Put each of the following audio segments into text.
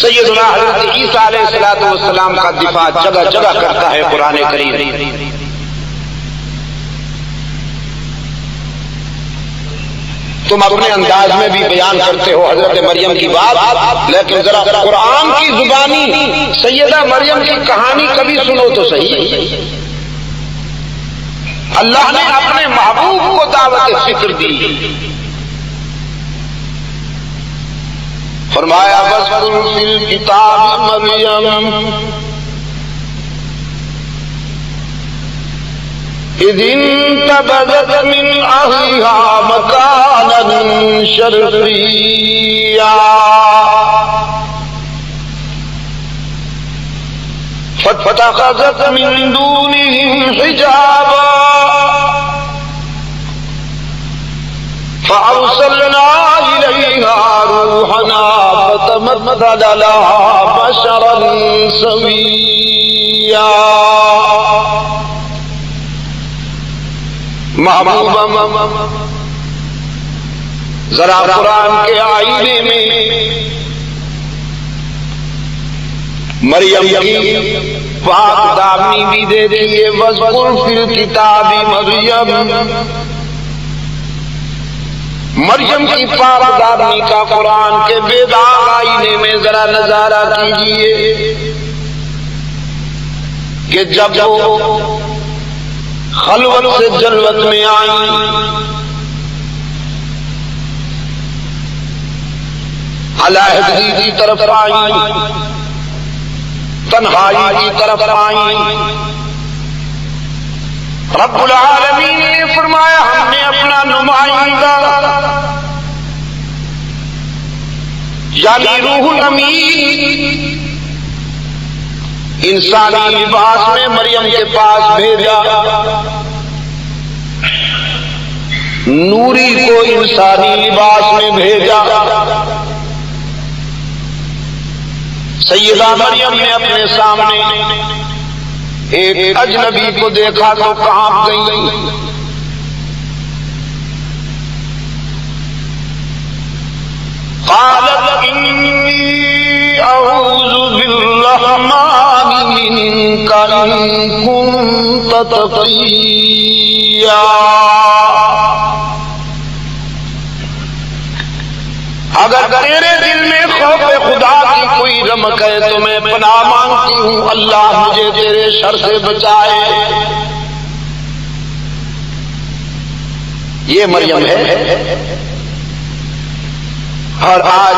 سیدنا حضرت عیسیٰ علیہ السلام کا دفاع جگہ جگہ کرتا ہے قرآن کریم۔ تم اپنے انداز میں بھی بیان کرتے ہو حضرت مریم کی بات، لیکن ذرا قرآن کی زبانی سیدہ مریم کی کہانی کبھی سنو تو صحیح۔ اللہ نے اپنے محبوب کو دعوت فکر دی، فرمایا وَاذْكُرْ فِي الْكِتَابِ مَرْيَمَ اِذِ انتبذت من أهلها مكانا شرقيا فاتخذت من دونهم حجابا فأرسلنا إليها روحنا فتمثل لها بشرا سويا۔ محبوبہ ذرا قرآن کے آئینے میں مریم کی پاک دامنی بھی دیکھیے۔ وَاذْكُرْ فِي الْكِتَابِ مریم، مریم کی پاک دامنی کا قرآن کے بے داغ آئینے میں ذرا نظارہ کیجیے کہ جب وہ خلوت سے جلوت میں آئی، علیحدگی کی طرف آئی، تنہائی کی طرف آئی، رب العالمین نے فرمایا ہم نے اپنا نمائندہ یعنی روح الامین انسانی لباس میں مریم کے پاس بھیجا، نوری کو انسانی لباس میں بھیجا۔ سیدہ مریم نے اپنے سامنے ایک اجنبی کو دیکھا تو کانپ گئی۔ قالت انی اعوذ بالرحمن منک ان کنت تقیا۔ اگر تیرے دل میں خوف خدا کی کوئی رمق ہے تو میں پناہ مانگتی ہوں اللہ مجھے تیرے شر سے بچائے۔ یہ مریم ہے، اور آج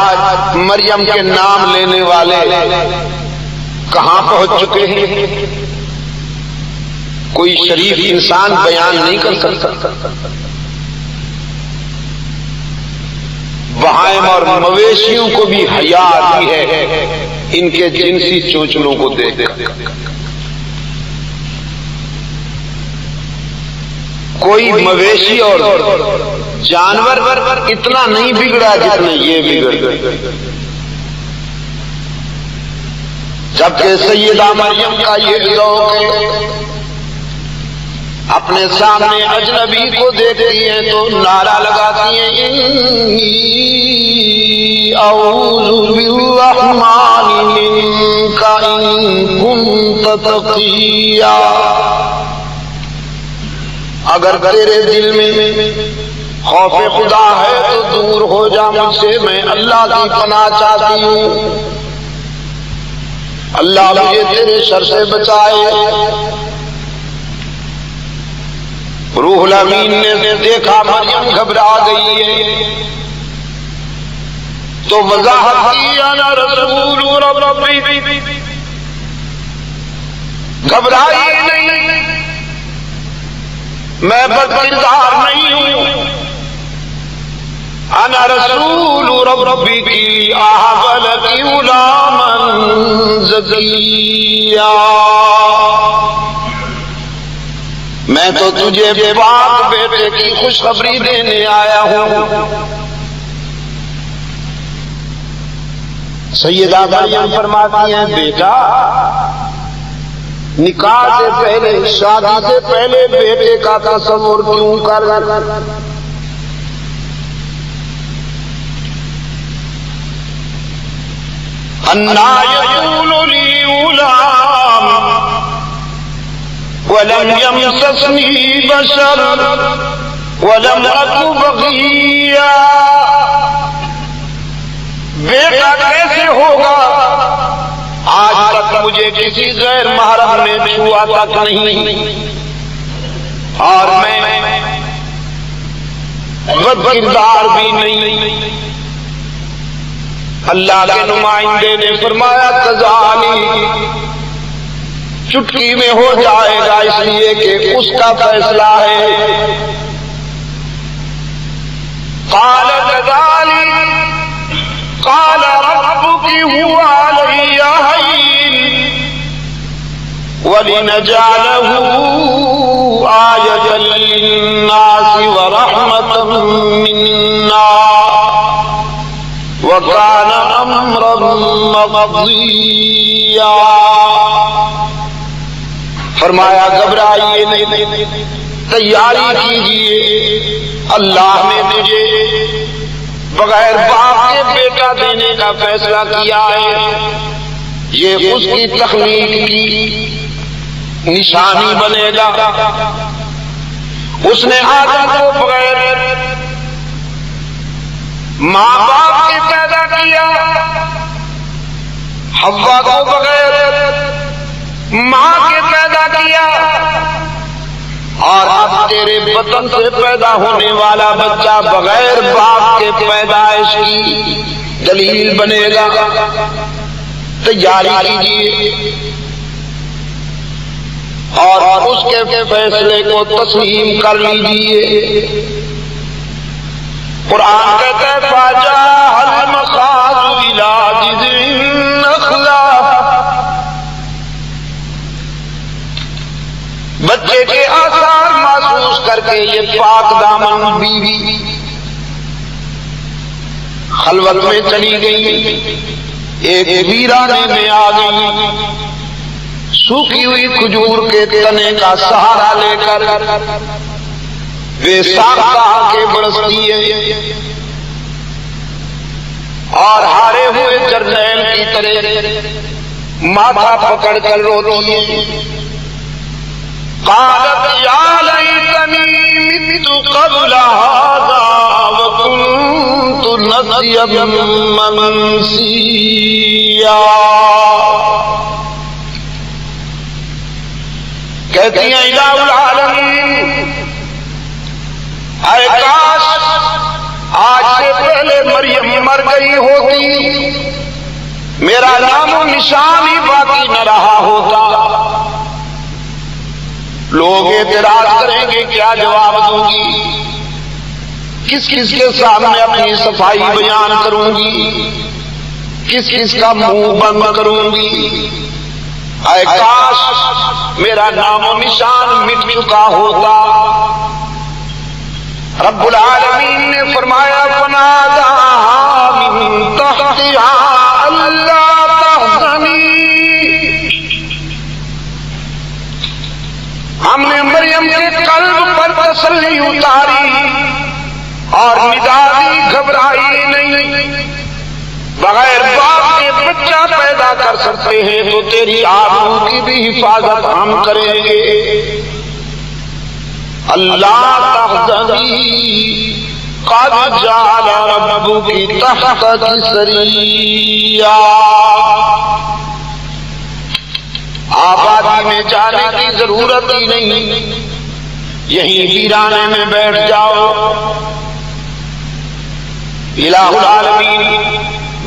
مریم کے نام لینے والے کہاں پہنچ چکے ہیں؟ کوئی شریف انسان بیان نہیں کر سکتا۔ بہائم اور مویشیوں کو بھی حیا آتی ہے ان کے جنسی چونچلوں کو دیکھ کر۔ کوئی مویشی اور جانور اتنا نہیں بگڑا جتنا یہ بگڑ گئے۔ جبکہ سیدہ مریم کا یہ ذوق ہے، اپنے سامنے اجنبی کو دیکھتی ہیں تو نعرہ لگاتی ہیں انی اعوذ بالرحمن منک ان کنت تقیا۔ اگر تیرے دل میں خوف خدا ہے تو دور ہو جا مجھ سے، میں اللہ کی پناہ چاہتی ہوں، اللہ مجھے تیرے شر سے بچائے۔ روح الامین نے دیکھا مریم گھبرا گئی ہے تو وضاحت کی انا رسول ربی، گھبرائی نہیں، میں بد کردار نہیں ہوں، انا رسول ربی کی احب لک غلاما زکیا، میں تو تجھے پاک بیٹے کی خوشخبری دینے آیا ہوں۔ سیدہ مریم فرماتی ہیں بیٹا نکاح سے پہلے، شادی سے پہلے بیٹے کا تصور کیوں کر؟ انا یقول لی غلام ولم یمسسنی بشر ولم اک بغیا، بیٹا کیسے ہوگا؟ آج تک مجھے کسی غیر محرم نے چھوا تک نہیں، اور میں بد کردار بھی نہیں۔ اللہ کے نمائندے نے فرمایا کذالک، چٹکی میں ہو جائے گا، اس لیے کہ اس کا فیصلہ ہے۔ قال كذلك قال ربك هو علي هين ولنجعله آية للناس ورحمة منا وكان أمرا مقضيا۔ فرمایا گھبرائیے نہیں، تیاری کیجیے، اللہ نے مجھے بغیر باپ کے بیٹا دینے کا فیصلہ کیا ہے، یہ اس کی تخلیق کی نشانی بنے گا۔ اس نے آدم کو بغیر ماں باپ کے پیدا کیا، حوا کو بغیر ماں کے پیدا کیا، اور اب تیرے بطن سے پیدا ہونے والا بچہ بغیر باپ کے پیدائش کی دلیل بنے گا۔ تیاری کیجیے اور اس کے فیصلے کو تسلیم کر لیجیے۔ قرآن کہتا ہے فَجَاءَ الْمَخَاضُ إِلَىٰ جِذْعِ النَّخْلَةِ، بچے کے آثار محسوس کر کے یہ پاک دامن بیوی خلوت میں چلی گئی، ایک ویرانے میں آ گئی، سوکھی ہوئی کھجور کے تنے کا سہارا لے کر بے ساختہ کے برستی ہے، اور ہارے ہوئے جرنیل کی طرح ماتھا پکڑ کر روتی ہے۔ قالت یا لیتنی مت قبل هذا وكنت نسیا منسیا، کہتی ہیں الہ العالمین، اے کاش آج سے پہلے مریم مر گئی ہوتی، میرا نام و نشان ہی باقی نہ رہا ہوتا۔ لوگ اعتراض کریں گے کیا جواب دوں گی، کس کس کے سامنے اپنی صفائی بیان کروں گی، کس کس کا منہ بند کروں گی۔ اے کاش میرا نام و نشان مٹ چکا ہوتا۔ رب العالمین نے فرمایا فناداها من تحتها الا تحزنی، ہم نے مریم کے قلب پر تسلی اتاری اور ندا دی گھبرائی نہیں، بغیر باپ کے بچہ پیدا کر سکتے ہیں تو تیری آبرو کی بھی حفاظت ہم کریں گے۔ اللہ تحزنی قد جعل ربک تحتک سریا، آبادی میں جانے کی ضرورت ہی نہیں، یہیں ویرانے میں بیٹھ جاؤ۔ الہ العالمین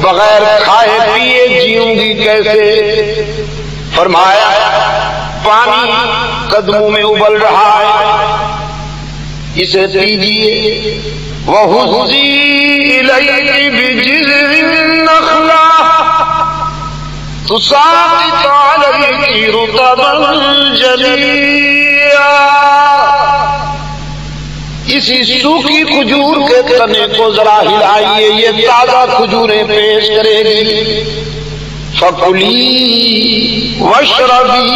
بغیر کھائے پیے جیوں گی کیسے؟ فرمایا پانی قدموں میں ابل رہا ہے، اسے پیجیے۔ وَهُزِّي إِلَيْكِ بِجِذْعِ النَّخْلَةِ تُسَاقِطْ عَلَيْكِ رُطَبًا جَنِيًّا، اسی سوکھی کھجور کے تنے کو ذرا ہلائیے، یہ تازہ کھجوریں پیش کرے گی۔ فَكُلِي وَاشْرَبِي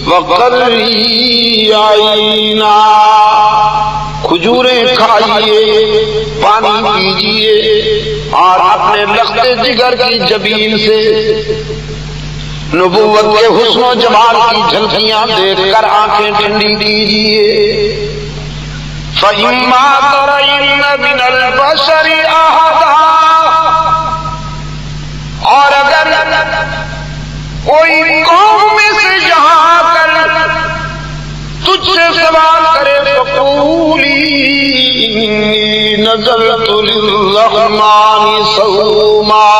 وَقَرِّي عَيْنًا، کھجوریں کھائیے، پانی پیجیے، اور اپنے لخت جگر کی جبین سے نبوت کے حسن و جمال کی جھلکیاں دیکھ کر آنکھیں ٹھنڈی کیجیے۔ فَإِمَّا تَرَيِنَّ مِنَ الْبَشَرِ أَحَدًا، اور اگر کوئی قوم میں سے جہاں کر تجھ سے سوال کرے فَقُولِي إِنِّي نَذَرْتُ لِلرَّحْمَنِ صَوْمًا،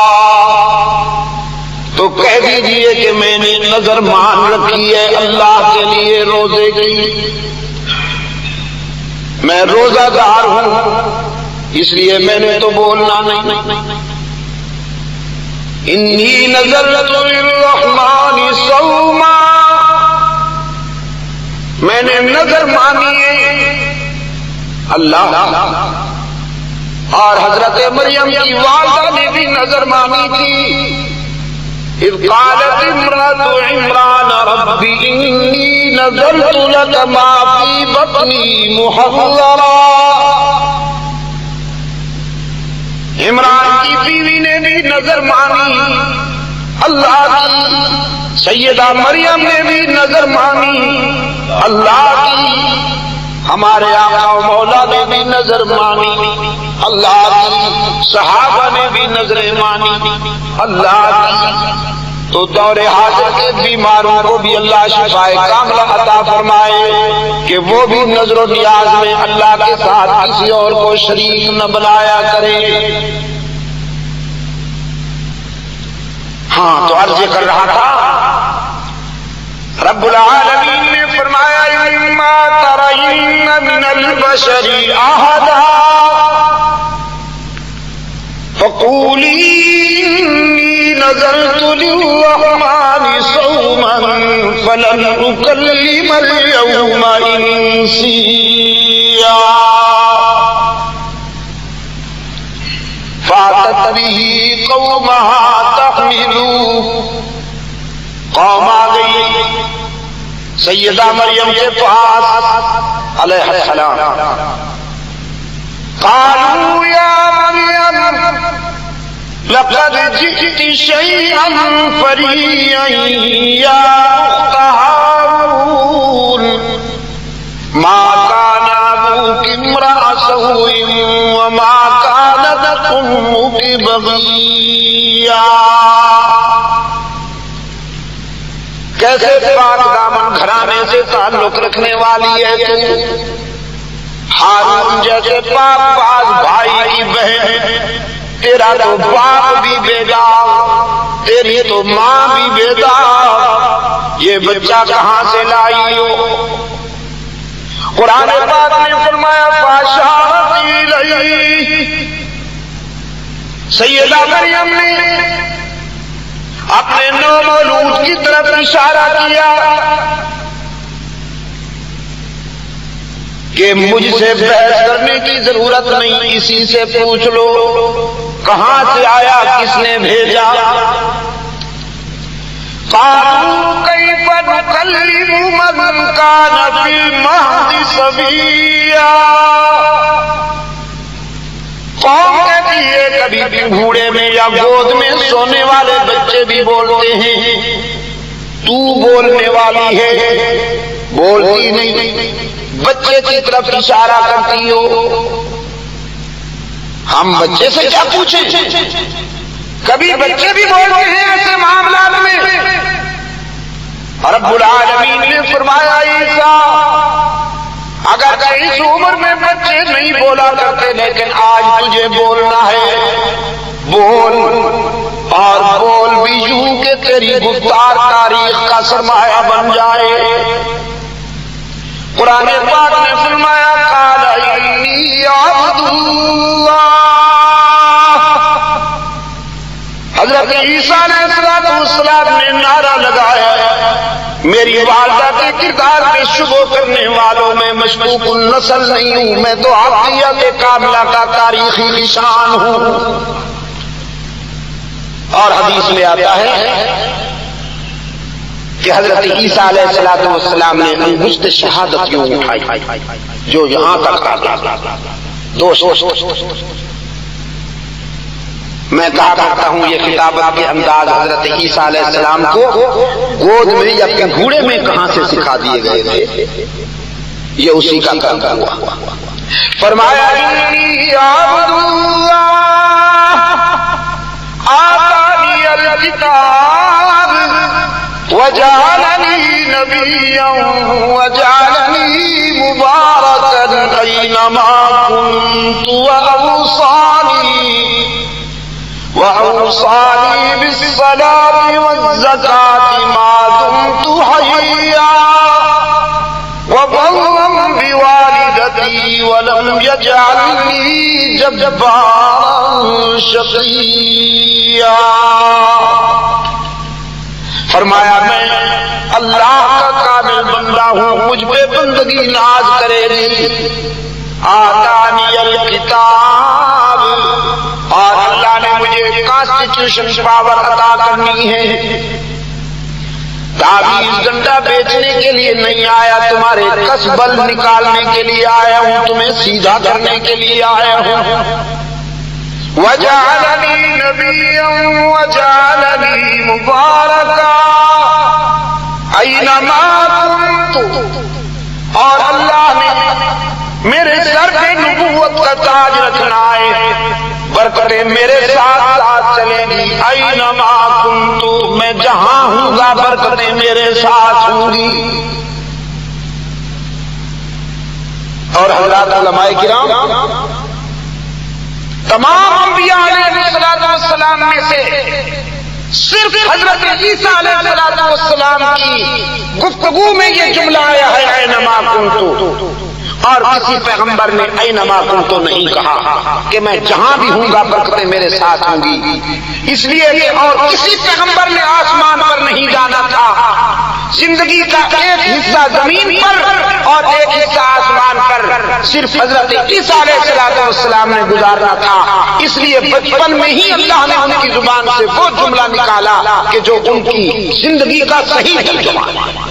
تو کہہ دیجئے کہ میں نے نظر مان رکھی ہے اللہ کے لیے روزے کی، میں روزہ دار ہوں، اس لیے میں نے تو بولنا نہیں۔ انی نذرت للرحمن صوما، میں نے نظر مانی ہے اللہ، اور حضرت مریم کی والدہ نے بھی نظر مانی تھی۔ اذ قالت امرأة عمران رب انی نذرت لك ما في بطنی محررا، عمران کی بیوی نے بھی نظر مانی اللہ کی، سیدہ مریم نے بھی نظر مانی اللہ کی، ہمارے آقا و مولا نے بھی نظر مانی اللہ کی، صحابہ نے بھی نظریں مانی اللہ کی۔ تو دور حاضر کے بیماروں کو بھی اللہ شفائے کاملہ عطا فرمائے کہ وہ بھی نظر و نیاز میں اللہ کے ساتھ کسی اور کو شریک نہ بنایا کرے۔ ہاں تو عرض کر رہا تھا رب العالمین نے فرمایا اِمَّا تَرَيِنَّ مِنَ الْبَشَرِ أَحَدًا فَقُولِي إِنِّي نَذَرْتُ لِلرَّحْمَنِ صَوْمًا فَلَنْ أُكَلِّمَ الْيَوْمَ إِنسِيًّا، فَأَتَتْ بِهِ قَوْمَهَا تَحْمِلُهُ، قوم آ گئی سیدہ مریم کے پاس علیہ السلام، قالوا یا مریم لقد جئت شیئا فریا یا اخت ہارون ما كان ابوك امرأ سوء وما كانت امك بغيا، کیسے پاک دامن گھرانے سے تعلق رکھنے والی ہے تو، ہارون جیسے پاک باز بھائی کی بہن، تیرا تو باپ بھی بیدار، تیری تو ماں بھی بیدار، یہ بچہ کہاں سے لائی ہو؟ قرآن پاک نے فرمایا فاشارت الیہ، سیدہ مریم نے اپنے نومولود کی طرف اشارہ کیا کہ مجھ سے بحث کرنے کی ضرورت نہیں، اسی سے پوچھ لو کہاں سے آیا، کس نے بھیجا؟ قالوا کیف نکلم من کان فی المہد صبیا، قوم کہتی ہے کبھی بھی گھوڑے میں یا گود میں سونے والے بچے بھی بولتے ہیں، تو بولنے والی ہے بولتی نہیں، بچے کی طرف اشارہ کرتی ہو، ہم بچے سے کیا پوچھیں؟ کبھی بچے بھی بولتے ہیں ایسے معاملات میں۔ رب العالمین نے فرمایا عیسیٰ اگر اس عمر میں بچے نہیں بولا کرتے لیکن آج تجھے بولنا ہے، بول، اور بول بھی یوں کہ تیری گفتار تاریخ کا سرمایہ بن جائے۔ قرآن پاک نے فرمایا قال انی عبد اللہ، حضرت عیسیٰ علیہ السلام نے نعرہ لگایا میری والدہ کے کردار میں شبہ کرنے والوں میں مشکوک النسل نہیں ہوں، میں تو عقیدت کاملہ کا تاریخی نشان ہوں۔ اور حدیث میں آتا ہے کہ حضرت عیسیٰ علیہ السلام نے انگشت شہادت یوں اٹھائی جو یہاں تک آتا. دوست میں کہا کرتا ہوں یہ خطابت کے انداز حضرت عیسیٰ علیہ السلام کو گود میں یا گھوڑے میں کہاں سے سکھا دیے گئے تھے؟ یہ اسی کا کام ہوا. فرمایا انی عبد اللہ آتانی الکتاب وجعلنی نبیا وجعلنی مبارکا اینما کنت وأوصاني بالصلاة والزكاة ما دمت حيا وبرا بوالدتي ولم يجعلني جبارا شقيا. فرمایا میں اللہ کا کامل بندہ ہوں، مجھ پہ بندگی ناز کرے گی. آتانی الکتاب، اور اللہ نے مجھے کانسٹیٹیوشن پاور عطا کرنی ہے. تعویذ ڈنڈا بیچنے کے لیے نہیں آیا، تمہارے کسبل نکالنے کے لیے آیا ہوں، تمہیں سیدھا کرنے کے لیے آیا ہوں. وجعلنی نبیا وجعلنی مبارکا اینما کنت، اور اللہ نے میرے سر پہ نبوت کا تاج رکھنا ہے، برکتیں میرے ساتھ ساتھ چلیں گی. اینما کنت، میں جہاں ہوں گا برکتیں میرے ساتھ ہوں گی. اور حضرات علماء کرام تمام انبیاء علیہ السلام میں سے صرف حضرت عیسیٰ علیہ السلام کی گفتگو میں یہ جملہ آیا ہے اینما کنت، اور کسی پیغمبر نے اینما کنت نہیں کہا کہ میں جہاں بھی ہوں گا برکتیں میرے ساتھ ہوں گی. اس لیے کہ اور کسی پیغمبر نے آسمان پر نہیں جانا تھا، زندگی کا ایک حصہ زمین پر اور ایک حصہ آسمان پر صرف حضرت عیسیٰ علیہ السلام نے گزارنا تھا. اس لیے بچپن میں ہی اللہ نے ان کی زبان سے وہ جملہ نکالا کہ جو ان کی زندگی کا صحیح ترجمہ ہے.